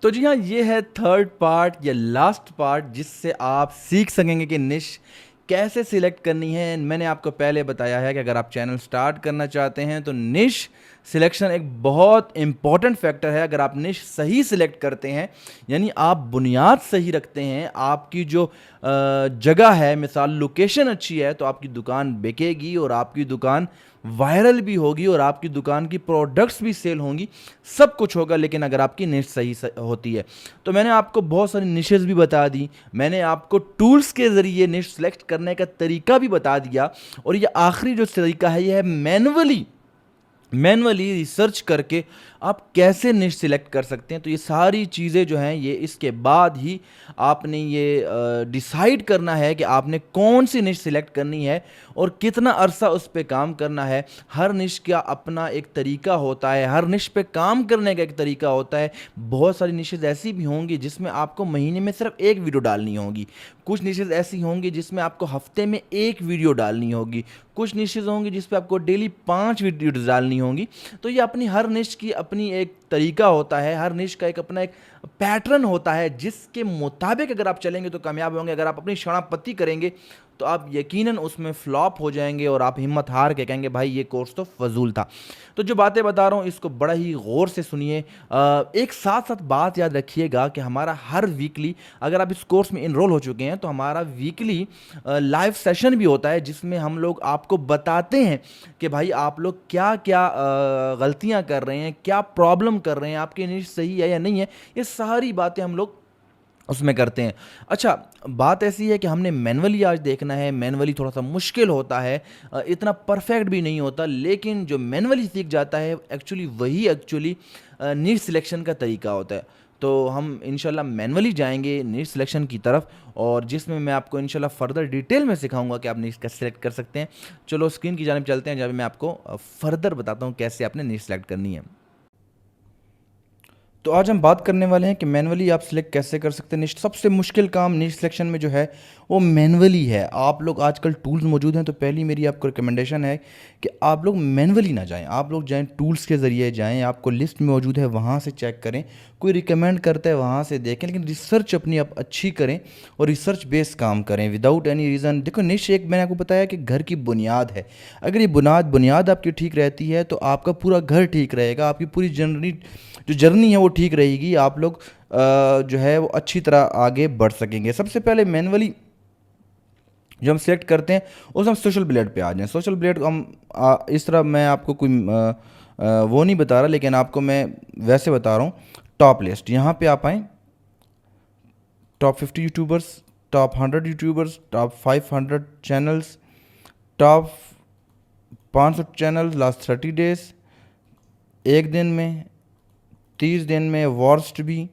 तो जी हाँ, ये है थर्ड पार्ट या लास्ट पार्ट जिससे आप सीख सकेंगे कि निश कैसे सिलेक्ट करनी है। मैंने आपको पहले बताया है कि अगर आप चैनल स्टार्ट करना चाहते हैं तो निश सिलेक्शन एक बहुत इंपॉर्टेंट फैक्टर है। अगर आप निश सही सिलेक्ट करते हैं, यानी आप बुनियाद सही रखते हैं, आपकी जो जगह है, मिसाल लोकेशन अच्छी है, तो आपकी दुकान बिकेगी और आपकी दुकान वायरल भी होगी और आपकी दुकान की प्रोडक्ट्स भी सेल होंगी, सब कुछ होगा। लेकिन अगर आपकी निश सही होती है तो मैंने आपको बहुत सारी निशेस भी बता दी, मैंने आपको टूल्स के ज़रिए निश सेलेक्ट करने का तरीका भी बता दिया, और ये आखिरी जो तरीका है ये है मैनुअली रिसर्च करके आप कैसे निश सिलेक्ट कर सकते हैं। तो ये सारी चीज़ें जो हैं ये इसके बाद ही आपने ये डिसाइड करना है कि आपने कौन सी निश सिलेक्ट करनी है और कितना अरसा उस पर काम करना है। हर निश का अपना एक तरीका होता है, हर निश पे काम करने का एक तरीका होता है। बहुत सारी निशेज़ ऐसी भी होंगी जिसमें आपको महीने में सिर्फ एक वीडियो डालनी होगी, कुछ निशेज़ ऐसी होंगी जिसमें आपको हफ्ते में एक वीडियो डालनी होगी, कुछ निशेज़ होंगी जिस पे आपको डेली 5 वीडियो डालनी होंगी। तो ये अपनी हर निश की अपनी एक तरीका होता है, हर निश का एक अपना एक पैटर्न होता है जिसके मुताबिक अगर आप चलेंगे तो कामयाब होंगे। अगर आप अपनी शराबपत्ती करेंगे तो आप यकीनन उसमें फ्लॉप हो जाएंगे और आप हिम्मत हार के कहेंगे भाई ये कोर्स तो फजूल था। तो जो बातें बता रहा हूँ इसको बड़ा ही गौर से सुनिए। एक साथ साथ बात याद रखिएगा कि हमारा हर वीकली, अगर आप इस कोर्स में इनरोल हो चुके हैं तो हमारा वीकली लाइव सेशन भी होता है जिसमें हम लोग आपको बताते हैं कि भाई आप लोग क्या क्या गलतियां कर रहे हैं, क्या प्रॉब्लम कर रहे हैं, आपकी निश सही है या नहीं है, ये सारी बातें हम लोग उसमें करते हैं। अच्छा, बात ऐसी है कि हमने मैनुअली आज देखना है। मैनुअली थोड़ा सा मुश्किल होता है, इतना परफेक्ट भी नहीं होता, लेकिन जो मैनुअली सीख जाता है एक्चुअली नीड सिलेक्शन का तरीका होता है। तो हम इंशाल्लाह मैनुअली जाएंगे नीड सिलेक्शन की तरफ, और जिसमें मैं आपको इंशाल्लाह फर्दर डिटेल में सिखाऊंगा कि आप नीड कैसे सेलेक्ट कर सकते हैं। चलो स्क्रीन की जानिब चलते हैं जब मैं आपको फर्दर बताता हूँ कैसे आपने नीड सेलेक्ट करनी है। तो आज हम बात करने वाले हैं कि मैनुअली आप सिलेक्ट कैसे कर सकते हैं निश। सबसे मुश्किल काम निश सिलेक्शन में जो है वो मैनुअली है। आप लोग आजकल टूल्स मौजूद हैं, तो पहली मेरी आपको रिकमेंडेशन है कि आप लोग मैनुअली ना जाएं, आप लोग जाएं टूल्स के ज़रिए जाएं। आपको लिस्ट में मौजूद है वहाँ से चेक करें, कोई रिकमेंड करता है वहाँ से देखें, लेकिन रिसर्च अपनी आप अच्छी करें और रिसर्च बेस काम करें विदाउट एनी रीज़न। देखो निश एक मैंने आपको बताया कि घर की बुनियाद है। अगर ये बुनियाद आपकी ठीक रहती है तो आपका पूरा घर ठीक रहेगा, आपकी पूरी जर्नी है वो ठीक रहेगी, आप लोग जो है वो अच्छी तरह आगे बढ़ सकेंगे। सबसे पहले मैनुअली जो हम सेलेक्ट करते हैं उस हम सोशल ब्लेड पे आ जाएं। सोशल ब्लेड हम इस तरह, मैं आपको कोई वो नहीं बता रहा, लेकिन आपको मैं वैसे बता रहा हूँ। टॉप लिस्ट, यहाँ पे आप आएँ, top 50 YouTubers, top 100 YouTubers, top 500 channels, top 500 channel last 30 days, एक दिन में, 30 दिन में, वर्स्ट भी,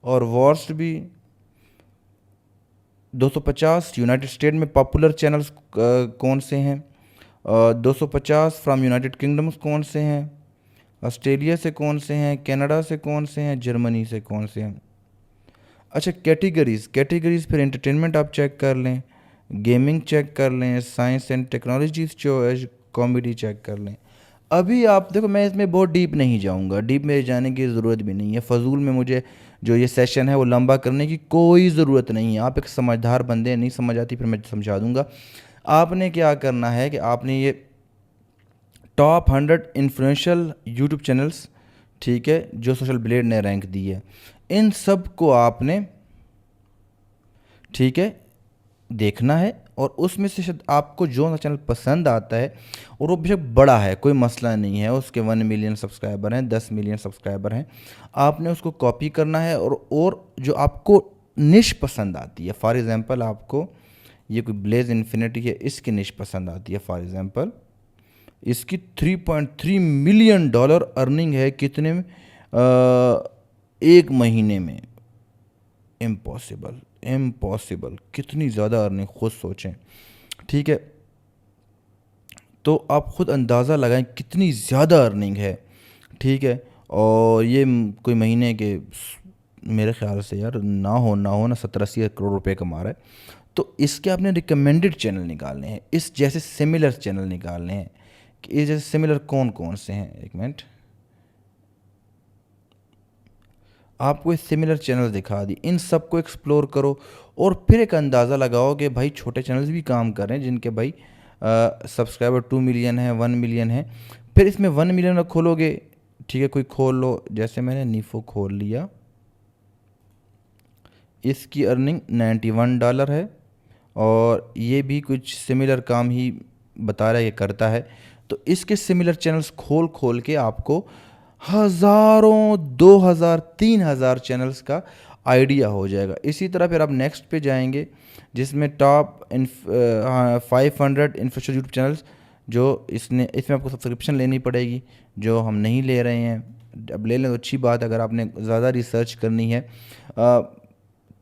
और वर्स्ट भी 250 यूनाइटेड स्टेट में पॉपुलर चैनल्स कौन से हैं, 250 फ्रॉम यूनाइटेड किंगडम्स कौन से हैं, ऑस्ट्रेलिया से कौन से हैं, कनाडा से कौन से हैं, जर्मनी से कौन से हैं। अच्छा, कैटेगरीज फिर एंटरटेनमेंट आप चेक कर लें, गेमिंग चेक कर लें, साइंस एंड टेक्नोलॉजीज जो है, कॉमेडी चेक कर लें। अभी आप देखो, मैं इसमें बहुत डीप नहीं जाऊंगा, डीप में जाने की ज़रूरत भी नहीं है। फजूल में मुझे जो ये सेशन है वो लंबा करने की कोई ज़रूरत नहीं है। आप एक समझदार बंदे हैं, नहीं समझ आती फिर मैं समझा दूंगा। आपने क्या करना है कि आपने ये टॉप 100 इन्फ्लुएंशियल यूट्यूब चैनल्स, ठीक है, जो सोशल ब्लेड ने रैंक दी है, इन सब को आपने, ठीक है, देखना है। और उसमें से शायद आपको जो सा चैनल पसंद आता है, और वो बेशक बड़ा है, कोई मसला नहीं है, उसके 1 मिलियन सब्सक्राइबर हैं, 10 मिलियन सब्सक्राइबर हैं, आपने उसको कॉपी करना है। और जो आपको निश पसंद आती है, फॉर एग्ज़ाम्पल आपको ये कोई ब्लेज इन्फिनिटी है, इसकी निश पसंद आती है, फॉर एग्ज़ाम्पल इसकी $3.3 मिलियन अर्निंग है, कितने में, एक महीने में। इम्पॉसिबल, कितनी ज़्यादा अर्निंग, खुद सोचें, ठीक है। तो आप खुद अंदाज़ा लगाएं कितनी ज़्यादा अर्निंग है, ठीक है। और ये कोई महीने के मेरे ख्याल से यार ना हो 70-80 करोड़ रुपए कमा रहा है। तो इसके आपने रिकमेंडेड चैनल निकालने हैं, इस जैसे सिमिलर चैनल निकालने हैं कि ये जैसे सिमिलर कौन कौन से हैं। एक मिनट, आपको ये सिमिलर चैनल्स दिखा दी, इन सबको एक्सप्लोर करो और फिर एक अंदाज़ा लगाओ कि भाई छोटे चैनल्स भी काम कर रहे हैं जिनके भाई सब्सक्राइबर 2 मिलियन है, 1 मिलियन है। फिर इसमें 1 मिलियन का खोलोगे, ठीक है, कोई खोल लो, जैसे मैंने नीफो खोल लिया, इसकी अर्निंग $91 है और ये भी कुछ सिमिलर काम ही बता रहा है ये करता है। तो इसके सिमिलर चैनल्स खोल खोल के आपको हज़ारों, 2,000, 3,000 चैनल्स का आइडिया हो जाएगा। इसी तरह फिर आप नेक्स्ट पे जाएंगे जिसमें टॉप 500 इन्फ्लुएंसर यूट्यूब चैनल्स, जो इसमें आपको सब्सक्रिप्शन लेनी पड़ेगी, जो हम नहीं ले रहे हैं। अब ले लें तो अच्छी बात है अगर आपने ज़्यादा रिसर्च करनी है।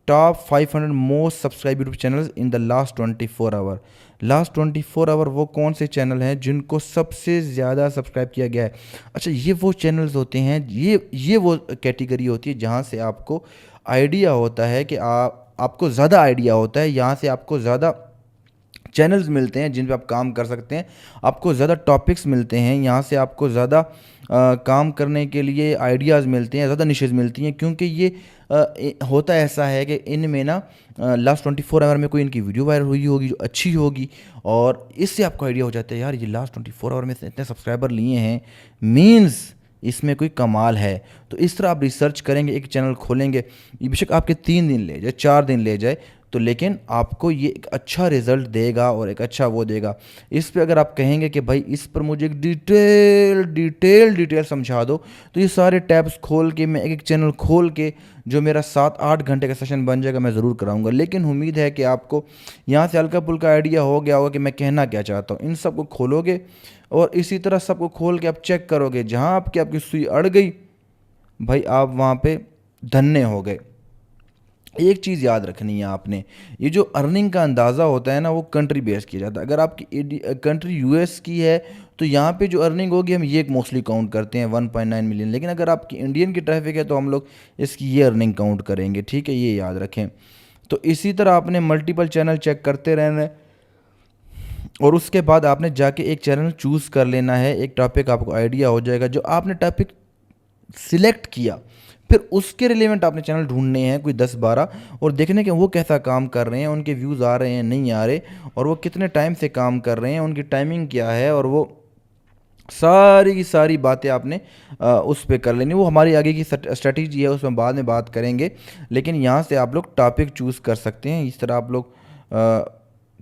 Top 500 most subscribe YouTube channels in the last 24 hour. Last 24 hour वो कौन से चैनल हैं जिनको सबसे ज़्यादा सब्सक्राइब किया गया है। अच्छा, ये वो चैनल्स होते हैं, ये वो कैटेगरी होती है जहाँ से आपको आइडिया होता है कि आपको ज़्यादा आइडिया होता है, यहाँ से आपको ज़्यादा चैनल्स मिलते हैं जिन पे आप काम कर सकते हैं, आपको ज़्यादा टॉपिक्स मिलते हैं, यहाँ से आपको ज़्यादा काम करने के लिए आइडियाज़ मिलते हैं, ज़्यादा निशेज़ मिलती हैं। क्योंकि ये होता ऐसा है कि इनमें ना लास्ट 24 आवर में कोई इनकी वीडियो वायरल हुई होगी जो अच्छी होगी, और इससे आपको आइडिया हो जाता है यार ये लास्ट 24 आवर में इतने सब्सक्राइबर लिए हैं, मीन्स इसमें कोई कमाल है। तो इस तरह आप रिसर्च करेंगे, एक चैनल खोलेंगे, ये बेशक आपके 3 दिन ले जाए, 4 दिन ले जाए, तो लेकिन आपको ये एक अच्छा रिज़ल्ट देगा और एक अच्छा वो देगा। इस पे अगर आप कहेंगे कि भाई इस पर मुझे एक डिटेल समझा दो, तो ये सारे टैब्स खोल के मैं एक चैनल खोल के जो मेरा 7-8 घंटे का सेशन बन जाएगा मैं ज़रूर कराऊंगा। लेकिन उम्मीद है कि आपको यहाँ से हल्का फुल्का आइडिया हो गया होगा कि मैं कहना क्या चाहता हूँ। इन सबको खोलोगे और इसी तरह सबको खोल के आप चेक करोगे, जहाँ आपकी सुई अड़ गई भाई आप वहाँ पे धन्य हो गए। एक चीज़ याद रखनी है आपने, ये जो अर्निंग का अंदाज़ा होता है ना वो कंट्री बेस किया जाता है। अगर आपकी कंट्री यूएस की है तो यहाँ पे जो अर्निंग होगी हम ये मोस्टली काउंट करते हैं 1.9 मिलियन। लेकिन अगर आपकी इंडियन की ट्रैफिक है तो हम लोग इसकी ये अर्निंग काउंट करेंगे, ठीक है, ये याद रखें। तो इसी तरह आपने मल्टीपल चैनल चेक करते रहना है और उसके बाद आपने जाके एक चैनल चूज़ कर लेना है। एक टॉपिक आपको आइडिया हो जाएगा, जो आपने टॉपिक सिलेक्ट किया फिर उसके रिलेवेंट आपने चैनल ढूंढने हैं कोई 10-12 और देखने के वो कैसा काम कर रहे हैं, उनके व्यूज़ आ रहे हैं नहीं आ रहे, और वो कितने टाइम से काम कर रहे हैं, उनकी टाइमिंग क्या है, और वो सारी की सारी बातें आपने उस पे कर लेनी। वो हमारी आगे की स्ट्रेटजी है, उसमें बाद में बात करेंगे। लेकिन यहाँ से आप लोग टॉपिक चूज़ कर सकते हैं। इस तरह आप लोग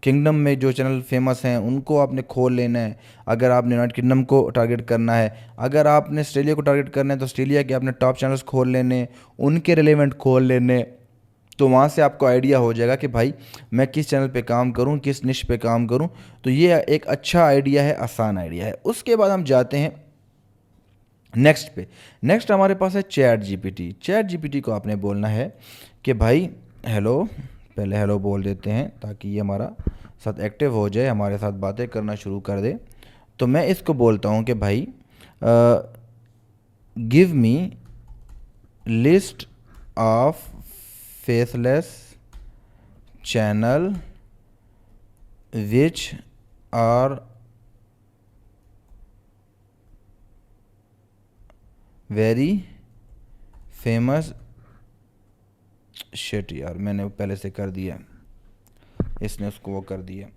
किंगडम में जो चैनल फेमस हैं उनको आपने खोल लेना है। अगर आपने यूनाइटेड किंगडम को टारगेट करना है, अगर आपने ऑस्ट्रेलिया को टारगेट करना है तो ऑस्ट्रेलिया के आपने टॉप चैनल्स खोल लेने, उनके रिलेवेंट खोल लेने। तो वहाँ से आपको आइडिया हो जाएगा कि भाई मैं किस चैनल पे काम करूँ, किस निश पे काम करूँ। तो ये एक अच्छा आइडिया है, आसान आइडिया है। उसके बाद हम जाते हैं नेक्स्ट पे। नेक्स्ट हमारे पास है चैट जीपीटी। चैट जीपीटी को आपने बोलना है कि भाई हेलो, पहले हेलो बोल देते हैं ताकि ये हमारा साथ एक्टिव हो जाए, हमारे साथ बातें करना शुरू कर दे। तो मैं इसको बोलता हूँ कि भाई give me list of faceless channel which are very famous. Shit यार, मैंने वो पहले से कर दिया, इसने उसको वो कर दिया।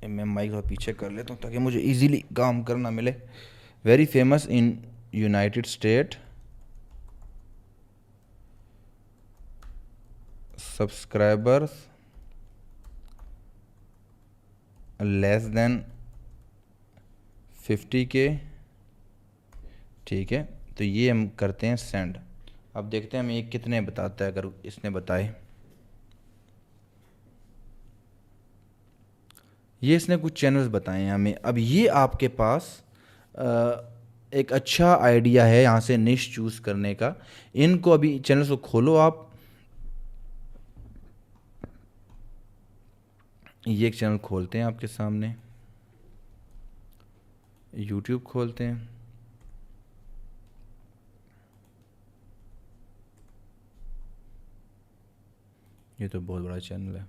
मैं माइक और पीछे कर लेता हूँ ताकि मुझे इजीली काम करना मिले। Very famous in United state, subscribers less than 50K, ठीक है। तो ये हम करते हैं सेंड। अब देखते हैं हमें ये कितने बताता है। अगर इसने बताए, ये इसने कुछ चैनल्स बताए हैं हमें। अब ये आपके पास एक अच्छा आइडिया है यहाँ से निश चूज़ करने का। इनको अभी चैनल्स को खोलो आप, ये एक चैनल खोलते हैं आपके सामने, यूट्यूब खोलते हैं। ये तो बहुत बड़ा चैनल है।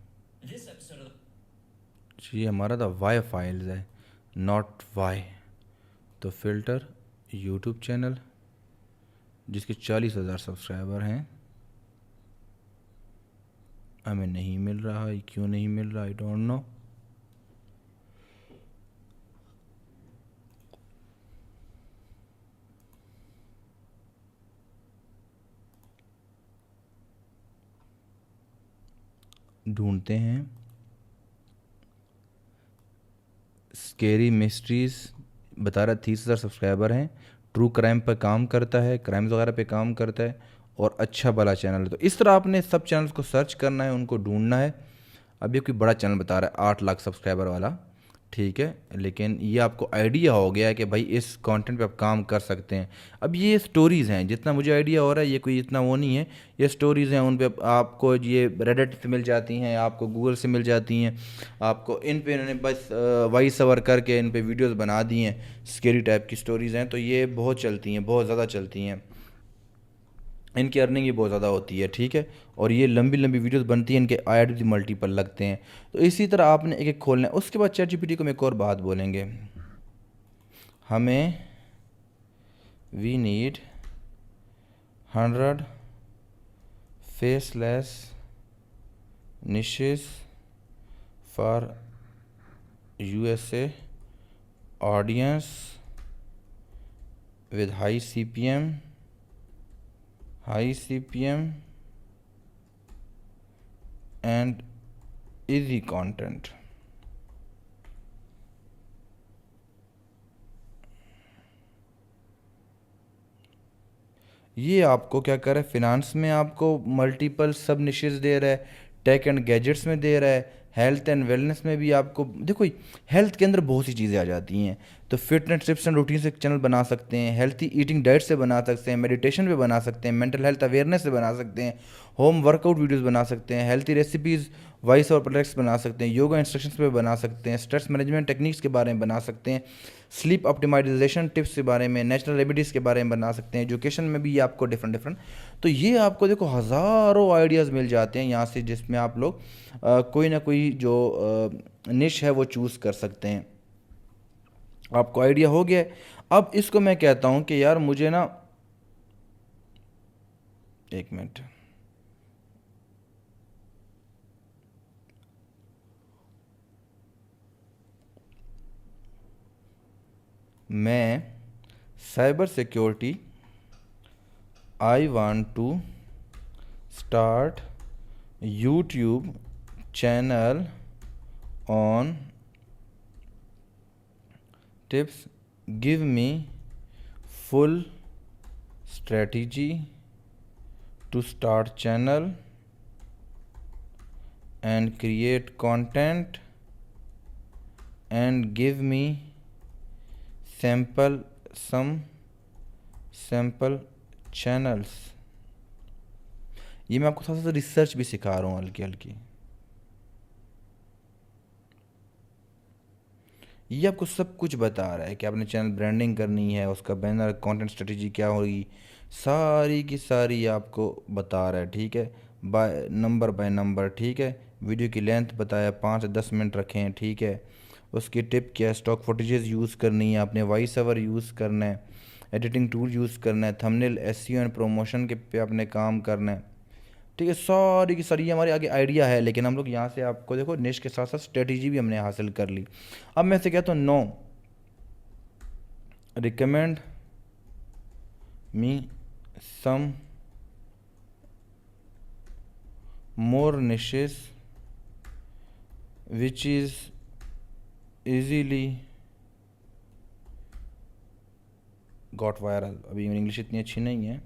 ये हमारा था वाई फाइल्स है, नॉट वाई। तो फ़िल्टर यूट्यूब चैनल जिसके 40,000 सब्सक्राइबर हैं, हमें नहीं मिल रहा है। क्यों नहीं मिल रहा, आई डोंट नो। ढूंढते हैं। स्केरी मिस्ट्रीज बता रहा 30,000 सब्सक्राइबर हैं, ट्रू क्राइम पर काम करता है, क्राइम्स वगैरह पे काम करता है और अच्छा भला चैनल है। तो इस तरह आपने सब चैनल्स को सर्च करना है, उनको ढूंढना है। अब ये कोई बड़ा चैनल बता रहा है 8 लाख सब्सक्राइबर वाला, ठीक है, लेकिन ये आपको आइडिया हो गया है कि भाई इस कंटेंट पे आप काम कर सकते हैं। अब ये स्टोरीज़ हैं, जितना मुझे आइडिया हो रहा है ये कोई इतना वो नहीं है, ये स्टोरीज़ हैं, उन पे आपको ये रेडिट से मिल जाती हैं, आपको गूगल से मिल जाती हैं, आपको इन पे इन्होंने बस वॉइस ओवर करके इन पे वीडियोस बना दी हैं। स्केरी टाइप की स्टोरीज़ हैं, तो ये बहुत चलती हैं, बहुत ज़्यादा चलती हैं, इनकी अर्निंग भी बहुत ज़्यादा होती है, ठीक है। और ये लंबी लंबी वीडियोस बनती हैं, इनके ऐड भी मल्टीपल लगते हैं। तो इसी तरह आपने एक एक खोलना है। उसके बाद चैट जीपीटी को हम एक और बात बोलेंगे, हमें we need 100 faceless niches for USA audience with high CPM and easy content। ये आपको क्या कर रहा है, फिनांस में आपको मल्टीपल सब निशेस दे रहा है, टेक एंड गैजेट्स में दे रहा है, हेल्थ एंड वेलनेस में भी आपको, देखो हेल्थ के अंदर बहुत सी चीज़ें आ जाती हैं। तो फिटनेस टिप्स एंड रूटीन से चैनल बना सकते हैं, हेल्थी ईटिंग डाइट से बना सकते हैं, मेडिटेशन पे बना सकते हैं, मेंटल हेल्थ अवेयरनेस से बना सकते हैं, होम वर्कआउट वीडियोस बना सकते हैं, हेल्थी रेसिपीज़ वॉइस और प्रोडक्ट्स बना सकते हैं, योगा इंस्ट्रक्शंस पे बना सकते हैं, स्ट्रेस मैनेजमेंट टेक्निक्स के बारे में बना सकते हैं, स्लीप ऑप्टिमाइजेशन टिप्स के बारे में, नेचुरल रेमेडीज़ के बारे में बना सकते हैं, एजुकेशन में भी ये आपको डिफरेंट डिफरेंट। तो ये आपको देखो हज़ारों आइडियाज़ मिल जाते हैं यहाँ से, जिसमें आप लोग कोई ना कोई जो निश है वो चूज़ कर सकते हैं। आपको आइडिया हो गया है। अब इसको मैं कहता हूँ कि यार मुझे ना, एक मिनट, मैं cyber security, I want to start YouTube channel on tips, give me full strategy to start channel and create content and give me some sample channels। ये मैं आपको थोड़ा सा रिसर्च भी सिखा रहा हूँ हल्की हल्की। ये आपको सब कुछ बता रहा है कि आपने चैनल ब्रांडिंग करनी है, उसका बैनर, कंटेंट स्ट्रेटजी क्या होगी, सारी की सारी आपको बता रहा है, ठीक है, बाय नंबर, ठीक है। वीडियो की लेंथ बताया 5 से 10 मिनट रखें, ठीक है। उसकी टिप क्या है, स्टॉक फुटेजेस यूज़ करनी है आपने, वॉइस ओवर यूज़ करना है, एडिटिंग टूल यूज़ करना है, थंबनेल, एसईओ एंड प्रमोशन के पे आपने काम करना है, ठीक है। सारी की सारी हमारे आगे आइडिया है, लेकिन हम लोग यहाँ से आपको देखो निश के साथ साथ स्ट्रेटजी भी हमने हासिल कर ली। अब मैं से कहता हूँ no, recommend me some more niches which is easily got viral. अभी इंग्लिश इतनी अच्छी नहीं है,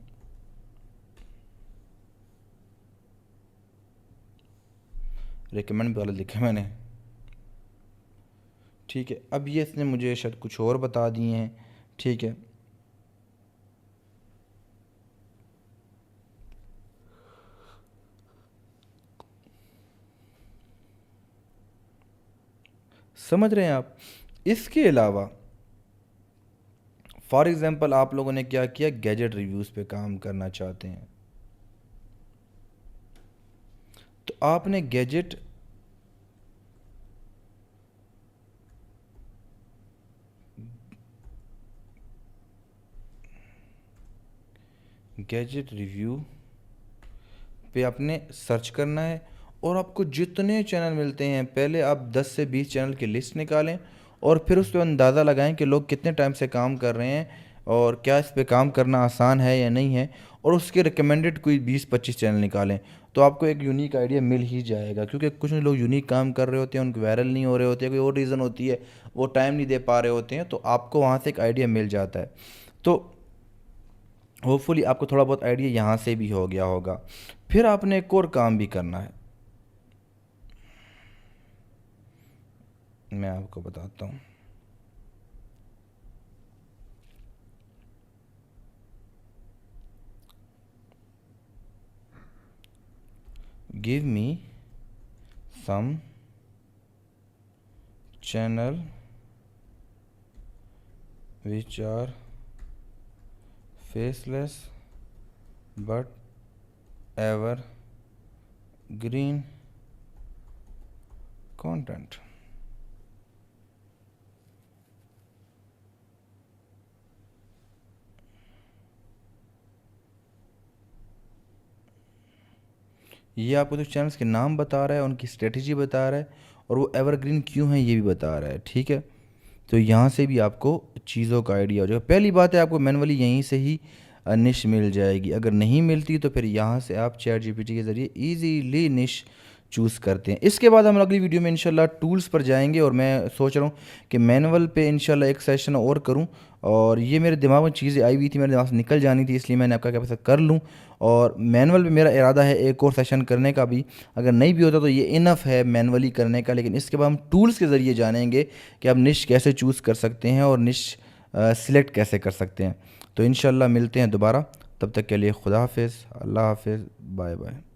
रिकमेंड वाला लिखा मैंने, ठीक है। अब ये इसने मुझे शायद कुछ और बता दिए हैं, ठीक है। समझ रहे हैं आप। इसके अलावा फॉर एग्जांपल आप लोगों ने क्या किया, गैजेट रिव्यूज़ पे काम करना चाहते हैं, तो आपने गैजेट गैजेट रिव्यू पे आपने सर्च करना है और आपको जितने चैनल मिलते हैं पहले आप 10 से 20 चैनल की लिस्ट निकालें और फिर उस पर अंदाज़ा लगाएं कि लोग कितने टाइम से काम कर रहे हैं और क्या इस पे काम करना आसान है या नहीं है, और उसके रिकमेंडेड कोई 20-25 चैनल निकालें। तो आपको एक यूनिक आइडिया मिल ही जाएगा, क्योंकि कुछ लोग यूनिक काम कर रहे होते हैं, उनके वायरल नहीं हो रहे होते हैं, कोई और रीज़न होती है, वो टाइम नहीं दे पा रहे होते हैं, तो आपको वहाँ से एक आइडिया मिल जाता है। तो होपफुली आपको थोड़ा बहुत आइडिया यहाँ से भी हो गया होगा। फिर आपने एक और काम भी करना है, मैं आपको बताता हूँ। Give me some channel which are faceless but evergreen content। ये आपको तो चैनल्स के नाम बता रहा है, उनकी स्ट्रेटजी बता रहा है, और वो एवरग्रीन क्यों है ये भी बता रहा है, ठीक है। तो यहाँ से भी आपको चीज़ों का आइडिया हो जाएगा। पहली बात है, आपको मैनुअली यहीं से ही निश मिल जाएगी। अगर नहीं मिलती तो फिर यहाँ से आप चैट जीपीटी के ज़रिए इजीली निश चूज़ करते हैं। इसके बाद हम अगली वीडियो में इंशाल्लाह टूल्स पर जाएंगे, और मैं सोच रहा हूँ कि मैनुअल पे इंशाल्लाह एक सेशन और करूँ। और ये मेरे दिमाग में चीज़ें आई हुई थी, मेरे दिमाग से निकल जानी थी, इसलिए मैंने आपका क्या पता कर लूँ। और मैनुअल पे मेरा इरादा है एक और सेशन करने का भी, अगर नहीं भी होता तो ये इनफ है मैनुअली करने का। लेकिन इसके बाद हम टूल्स के ज़रिए जानेंगे कि आप निश कैसे चूज़ कर सकते हैं और निश सिलेक्ट कैसे कर सकते हैं। तो इंशाल्लाह मिलते हैं दोबारा, तब तक के लिए खुदा हाफिज़, अल्लाह हाफिज़, बाय बाय।